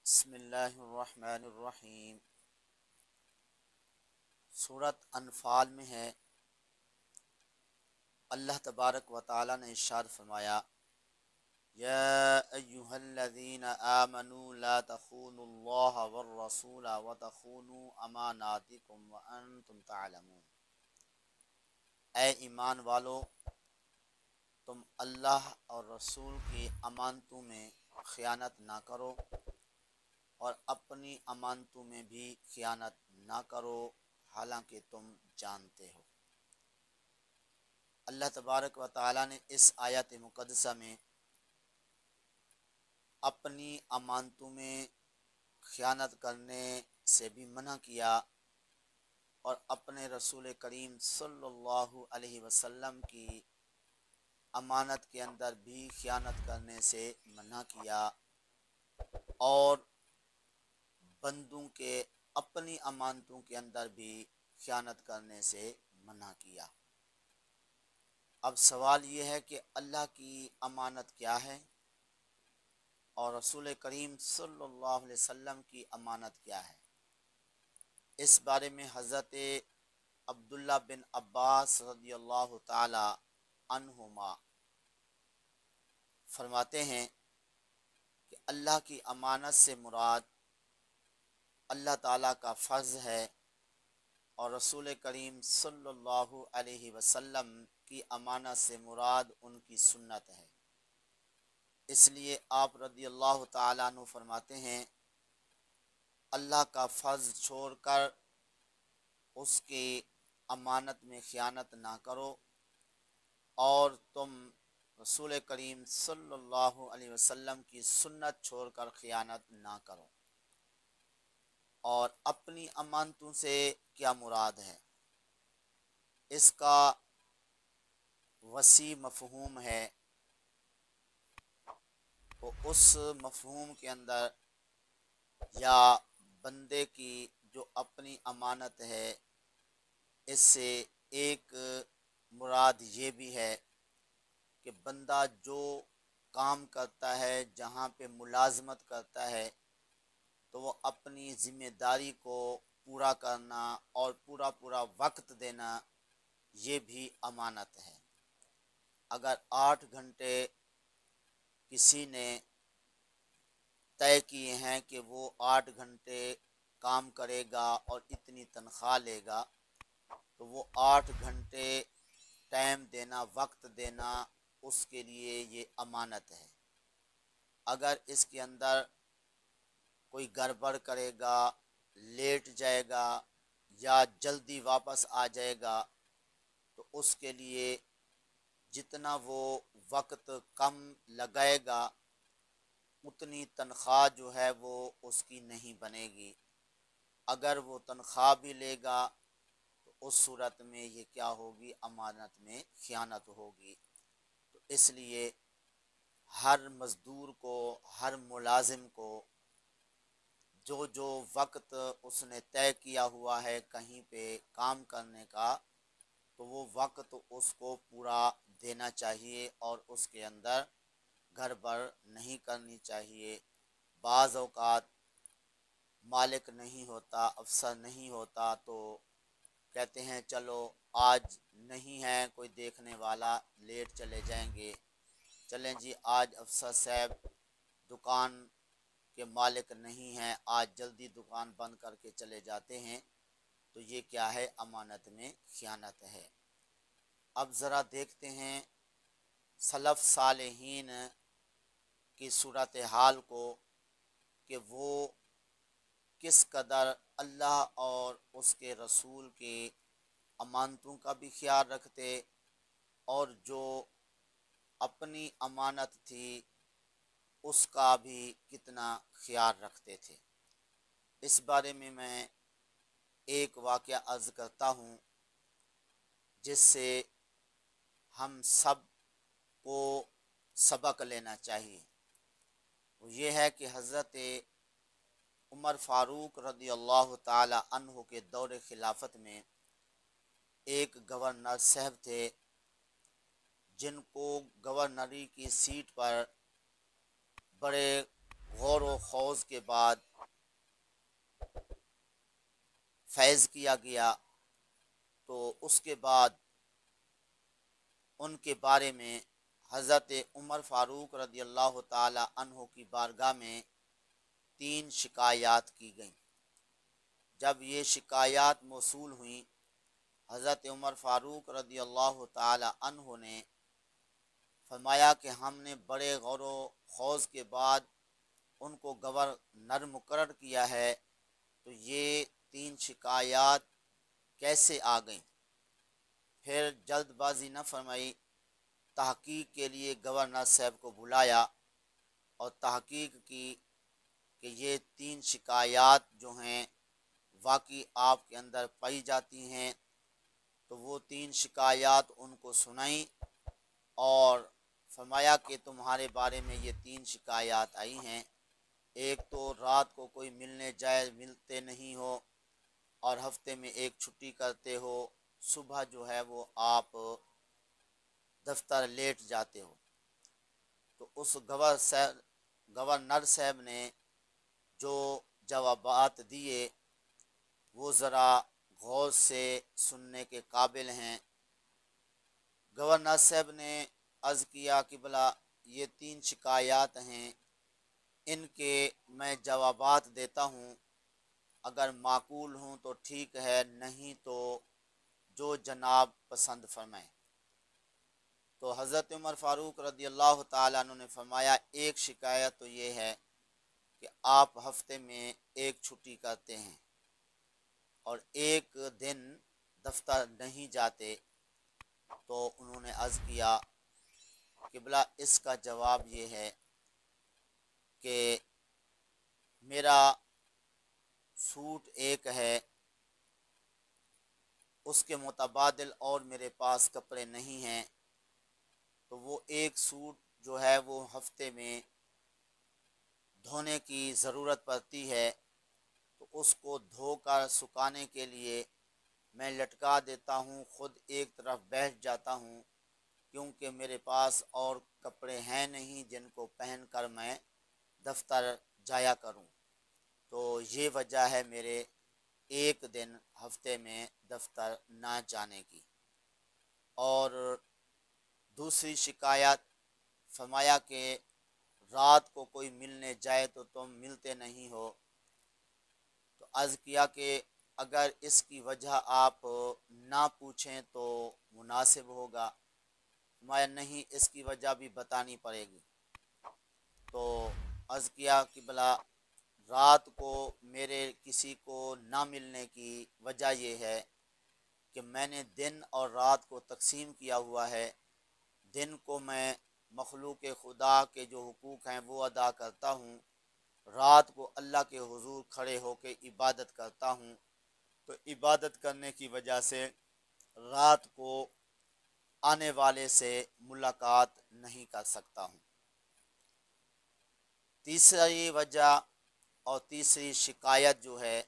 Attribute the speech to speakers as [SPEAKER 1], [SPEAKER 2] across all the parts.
[SPEAKER 1] بسم اللہ الرحمن الرحیم۔ سورۃ انفال میں ہے، اللہ تبارک و تعالی نے ارشاد فرمایا، یا ایہا الذین آمنوا لا تخونوا اللہ والرسول وتخونوا اماناتکم وانتم تعلمون۔ اے ایمان والو، تم اللہ اور رسول کی امانتوں میں خیانت نہ کرو اور اپنی امانتوں میں بھی خیانت نہ کرو، حالانکہ تم جانتے ہو۔ اللہ تبارک و تعالی نے اس آیت مقدسہ میں اپنی امانتوں میں خیانت کرنے سے بھی منع کیا اور اپنے رسول کریم صلی اللہ علیہ وسلم کی امانت کے اندر بھی خیانت کرنے سے منع کیا، اور بندوں کے اپنی امانتوں کے اندر بھی خیانت کرنے سے منع کیا۔ اب سوال یہ ہے کہ اللہ کی امانت کیا ہے اور رسول کریم صلی اللہ علیہ وسلم کی امانت کیا ہے؟ اس بارے میں حضرت عبداللہ بن عباس رضی اللہ تعالی عنہما فرماتے ہیں کہ اللہ کی امانت سے مراد اللہ تعالیٰ کا فرض ہے، اور رسول کریم صلی اللہ علیہ وسلم کی امانت سے مراد ان کی سنت ہے۔ اس لیے آپ رضی اللہ تعالیٰ عنہ فرماتے ہیں، اللہ کا فرض چھوڑ کر اس کی امانت میں خیانت نہ کرو، اور تم رسول کریم صلی اللہ علیہ وسلم کی سنت چھوڑ کر خیانت نہ کرو۔ اور اپنی امانتوں سے کیا مراد ہے؟ اس کا وسیع مفہوم ہے، تو اس مفہوم کے اندر یا بندے کی جو اپنی امانت ہے، اس سے ایک مراد یہ بھی ہے کہ بندہ جو کام کرتا ہے، جہاں پہ ملازمت کرتا ہے، تو وہ اپنی ذمہ داری کو پورا کرنا اور پورا وقت دینا، یہ بھی امانت ہے۔ اگر 8 گھنٹے کسی نے طے کیے ہیں کہ وہ 8 گھنٹے کام کرے گا اور اتنی تنخواہ لے گا، تو وہ 8 گھنٹے ٹائم دینا، وقت دینا، اس کے لیے یہ امانت ہے۔ اگر اس کے اندر کوئی گڑبڑ کرے گا، لیٹ جائے گا یا جلدی واپس آ جائے گا، تو اس کے لیے جتنا وہ وقت کم لگائے گا، اتنی تنخواہ جو ہے وہ اس کی نہیں بنے گی۔ اگر وہ تنخواہ بھی لے گا تو اس صورت میں یہ کیا ہوگی؟ امانت میں خیانت ہوگی۔ تو اس لیے ہر مزدور کو، ہر ملازم کو جو وقت اس نے طے کیا ہوا ہے کہیں پہ کام کرنے کا، تو وہ وقت اس کو پورا دینا چاہیے اور اس کے اندر گڑبڑ نہیں کرنی چاہیے۔ بعض اوقات مالک نہیں ہوتا، افسر نہیں ہوتا، تو کہتے ہیں چلو آج نہیں ہے کوئی دیکھنے والا، لیٹ چلے جائیں گے، چلیں جی آج افسر صاحب دکان کے مالک نہیں ہیں، آج جلدی دکان بند کر کے چلے جاتے ہیں، تو یہ کیا ہے؟ امانت میں خیانت ہے۔ اب ذرا دیکھتے ہیں سلف صالحین کی صورتحال کو کہ وہ کس قدر اللہ اور اس کے رسول کے امانتوں کا بھی خیال رکھتے، اور جو اپنی امانت تھی اس کا بھی کتنا خیال رکھتے تھے۔ اس بارے میں ایک واقعہ عرض کرتا ہوں جس سے ہم سب کو سبق لینا چاہیے۔ وہ یہ ہے کہ حضرت عمر فاروق رضی اللہ تعالی عنہ کے دور خلافت میں ایک گورنر صاحب تھے، جن کو گورنری کی سیٹ پر بڑے غور و خوض کے بعد فیض کیا گیا، تو اس کے بعد ان کے بارے میں حضرت عمر فاروق رضی اللہ تعالی عنہ کی بارگاہ میں 3 شکایات کی گئیں۔ جب یہ شکایات موصول ہوئیں، حضرت عمر فاروق رضی اللہ تعالی عنہ نے فرمایا کہ ہم نے بڑے غور و خوض کے بعد ان کو گورنر مقرر کیا ہے، تو یہ 3 شکایات کیسے آ گئیں؟ پھر جلد بازی نہ فرمائی، تحقیق کے لیے گورنر صاحب کو بلایا اور تحقیق کی کہ یہ 3 شکایات جو ہیں واقعی آپ کے اندر پائی جاتی ہیں۔ تو وہ 3 شکایات ان کو سنائیں اور فرمایا کہ تمہارے بارے میں یہ 3 شکایات آئی ہیں۔ ایک تو رات کو کوئی ملنے جائے، ملتے نہیں ہو، اور ہفتے میں ایک چھٹی کرتے ہو، صبح جو ہے وہ آپ دفتر لیٹ جاتے ہو۔ تو اس گورنر صاحب نے جو جوابات دیے وہ ذرا غور سے سننے کے قابل ہیں۔ گورنر صاحب نے عرض کیا کہ بلا یہ 3 شکایات ہیں، ان کے میں جوابات دیتا ہوں، اگر معقول ہوں تو ٹھیک ہے، نہیں تو جو جناب پسند فرمائیں۔ تو حضرت عمر فاروق رضی اللہ تعالیٰ عنہ نے فرمایا ایک شکایت تو یہ ہے کہ آپ ہفتے میں ایک چھٹی کرتے ہیں اور ایک دن دفتر نہیں جاتے۔ تو انہوں نے عرض کیا کہ بلا اس کا جواب یہ ہے کہ میرا سوٹ ایک ہے، اس کے متبادل اور میرے پاس کپڑے نہیں ہیں، تو وہ ایک سوٹ جو ہے وہ ہفتے میں دھونے کی ضرورت پڑتی ہے، تو اس کو دھو کر سکھانے کے لیے میں لٹکا دیتا ہوں، خود ایک طرف بیٹھ جاتا ہوں، کیونکہ میرے پاس اور کپڑے ہیں نہیں جن کو پہن کر میں دفتر جایا کروں۔ تو یہ وجہ ہے میرے ایک دن ہفتے میں دفتر نہ جانے کی۔ اور دوسری شکایت فرمایا کہ رات کو کوئی ملنے جائے تو تم ملتے نہیں ہو۔ تو عرض کیا کہ اگر اس کی وجہ آپ نہ پوچھیں تو مناسب ہوگا۔ فرمایا نہیں، اس کی وجہ بھی بتانی پڑے گی۔ تو عرض کیا کہ بلا رات کو میرے کسی کو نہ ملنے کی وجہ یہ ہے کہ میں نے دن اور رات کو تقسیم کیا ہوا ہے۔ دن کو میں مخلوق خدا کے جو حقوق ہیں وہ ادا کرتا ہوں، رات کو اللہ کے حضور کھڑے ہو کے عبادت کرتا ہوں۔ تو عبادت کرنے کی وجہ سے رات کو آنے والے سے ملاقات نہیں کر سکتا ہوں۔ تیسری وجہ اور تیسری شکایت جو ہے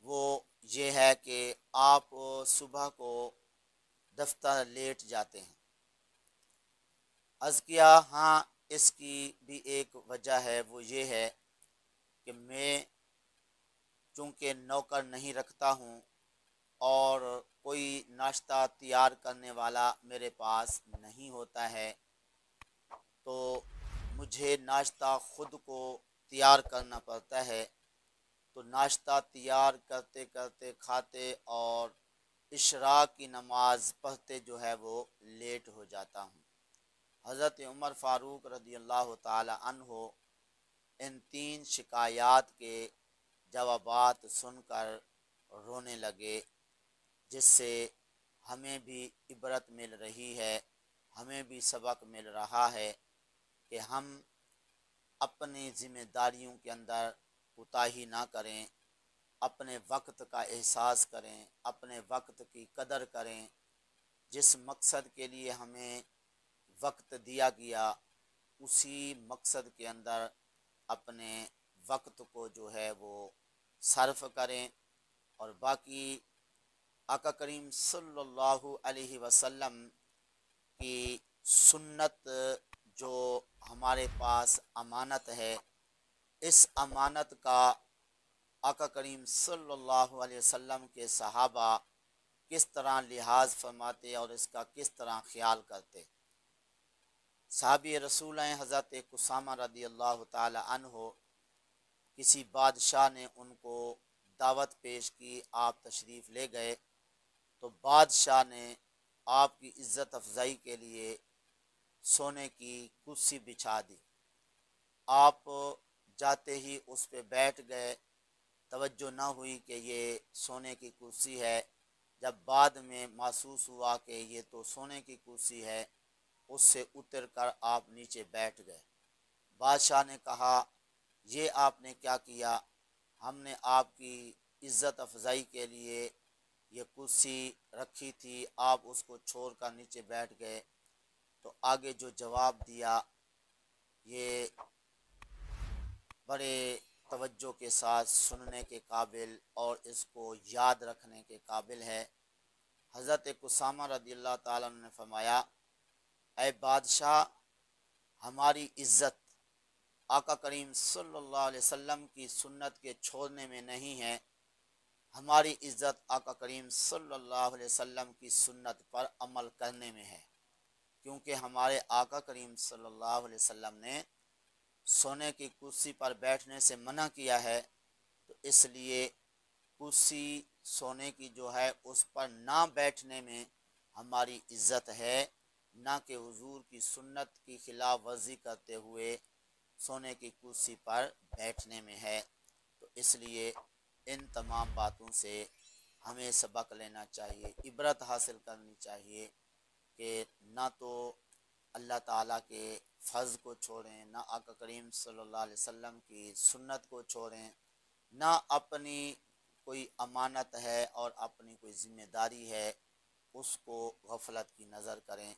[SPEAKER 1] وہ یہ ہے کہ آپ صبح کو دفتر لیٹ جاتے ہیں۔ عرض کیا ہاں، اس کی بھی ایک وجہ ہے، وہ یہ ہے کہ میں چونکہ نوکر نہیں رکھتا ہوں اور کوئی ناشتہ تیار کرنے والا میرے پاس نہیں ہوتا ہے، تو مجھے ناشتہ خود کو تیار کرنا پڑتا ہے۔ تو ناشتہ تیار کرتے کرتے کھاتے اور اشراق کی نماز پڑھتے جو ہے وہ لیٹ ہو جاتا ہوں۔ حضرت عمر فاروق رضی اللہ تعالی عنہ ان 3 شکایات کے جوابات سن کر رونے لگے، جس سے ہمیں بھی عبرت مل رہی ہے، ہمیں بھی سبق مل رہا ہے کہ ہم اپنی ذمہ داریوں کے اندر کوتاہی نہ کریں، اپنے وقت کا احساس کریں، اپنے وقت کی قدر کریں۔ جس مقصد کے لیے ہمیں وقت دیا گیا اسی مقصد کے اندر اپنے وقت کو جو ہے وہ صرف کریں۔ اور باقی آقا کریم صلی اللہ علیہ وسلم کی سنت جو ہمارے پاس امانت ہے، اس امانت کا آقا کریم صلی اللہ علیہ وسلم کے صحابہ کس طرح لحاظ فرماتے اور اس کا کس طرح خیال کرتے۔ صحابی رسول ہیں حضرت قسامہ رضی اللہ تعالی عنہ، کسی بادشاہ نے ان کو دعوت پیش کی، آپ تشریف لے گئے تو بادشاہ نے آپ کی عزت افزائی کے لیے سونے کی کرسی بچھا دی۔ آپ جاتے ہی اس پہ بیٹھ گئے، توجہ نہ ہوئی کہ یہ سونے کی کرسی ہے۔ جب بعد میں محسوس ہوا کہ یہ تو سونے کی کرسی ہے، اس سے اتر کر آپ نیچے بیٹھ گئے۔ بادشاہ نے کہا یہ آپ نے کیا کیا؟ ہم نے آپ کی عزت افزائی کے لیے یہ کرسی رکھی تھی، آپ اس کو چھوڑ کر نیچے بیٹھ گئے۔ تو آگے جو جواب دیا یہ بڑے توجہ کے ساتھ سننے کے قابل اور اس کو یاد رکھنے کے قابل ہے۔ حضرت قسامہ رضی اللہ تعالیٰ عنہ نے فرمایا، اے بادشاہ، ہماری عزت آقا کریم صلی اللہ علیہ وسلم کی سنت کے چھوڑنے میں نہیں ہے، ہماری عزت آقا کریم صلی اللہ علیہ وسلم کی سنت پر عمل کرنے میں ہے، کیونکہ ہمارے آقا کریم صلی اللہ علیہ وسلم نے سونے کی کرسی پر بیٹھنے سے منع کیا ہے، تو اس لیے کرسی سونے کی جو ہے اس پر نہ بیٹھنے میں ہماری عزت ہے، نہ کہ حضور کی سنت کی خلاف ورزی کرتے ہوئے سونے کی کرسی پر بیٹھنے میں ہے۔ تو اس لیے ان تمام باتوں سے ہمیں سبق لینا چاہیے، عبرت حاصل کرنی چاہیے کہ نہ تو اللہ تعالیٰ کے فرض کو چھوڑیں، نہ آقا کریم صلی اللہ علیہ وسلم کی سنت کو چھوڑیں، نہ اپنی کوئی امانت ہے اور اپنی کوئی ذمہ داری ہے اس کو غفلت کی نظر کریں۔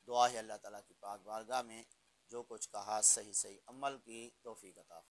[SPEAKER 1] دعا ہے اللہ تعالیٰ کی پاک بارگاہ میں جو کچھ کہا صحیح عمل کی توفیق عطا فرمائے۔